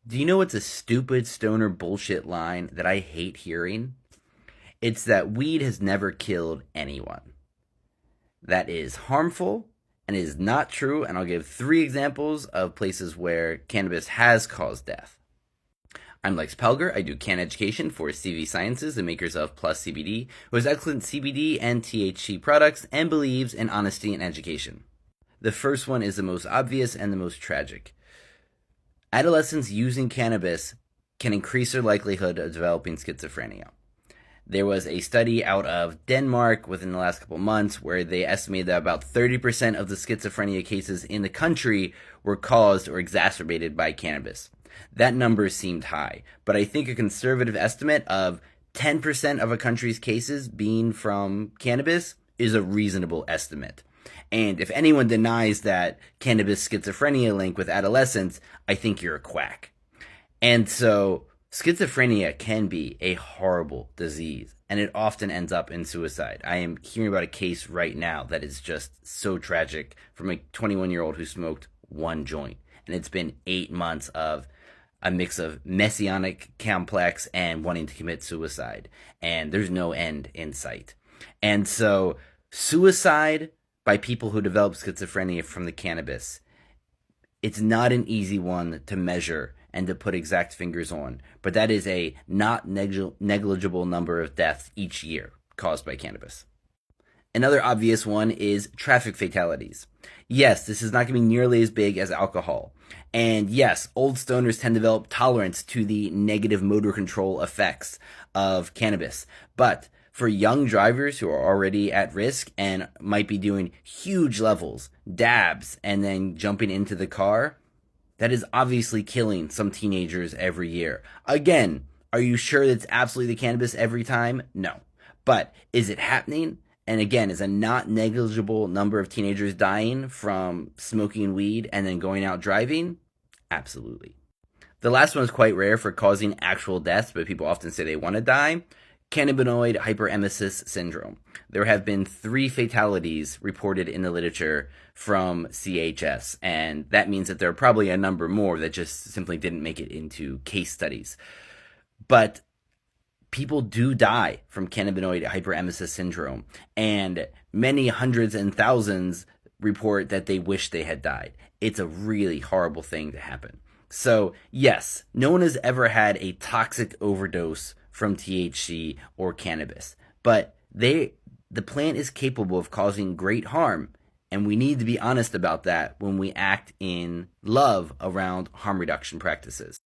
Do you know what's a stupid stoner bullshit line that I hate hearing? It's that weed has never killed anyone. That is harmful and is not true, and I'll give 3 examples of places where cannabis has caused death. I'm Lex Pelger. I do can education for CV Sciences, the makers of Plus CBD, who has excellent CBD and THC products and believes in honesty and education. The first one is the most obvious and the most tragic. Adolescents using cannabis can increase their likelihood of developing schizophrenia. There was a study out of Denmark within the last couple months where they estimated that about 30% of the schizophrenia cases in the country were caused or exacerbated by cannabis. That number seemed high, but I think a conservative estimate of 10% of a country's cases being from cannabis is a reasonable estimate. And if anyone denies that cannabis schizophrenia link with adolescents, I think you're a quack. And so schizophrenia can be a horrible disease, and it often ends up in suicide. I am hearing about a case right now that is just so tragic from a 21-year-old who smoked one joint. And it's been 8 months of a mix of messianic complex and wanting to commit suicide. And there's no end in sight. And so suicide by people who develop schizophrenia from the cannabis, it's not an easy one to measure and to put exact fingers on, but that is a not negligible number of deaths each year caused by cannabis. Another obvious one is traffic fatalities. Yes, this is not going to be nearly as big as alcohol. And yes, old stoners tend to develop tolerance to the negative motor control effects of cannabis. But for young drivers who are already at risk and might be doing huge levels, dabs, and then jumping into the car, that is obviously killing some teenagers every year. Again, are you sure it's absolutely the cannabis every time? No. But is it happening? And again, is a not negligible number of teenagers dying from smoking weed and then going out driving? Absolutely. The last one is quite rare for causing actual deaths, but people often say they want to die. Cannabinoid hyperemesis syndrome. There have been 3 fatalities reported in the literature from CHS, and that means that there are probably a number more that just simply didn't make it into case studies. But people do die from cannabinoid hyperemesis syndrome, and many hundreds and thousands report that they wish they had died. It's a really horrible thing to happen. So yes, no one has ever had a toxic overdose from THC or cannabis, but the plant is capable of causing great harm, and we need to be honest about that when we act in love around harm reduction practices.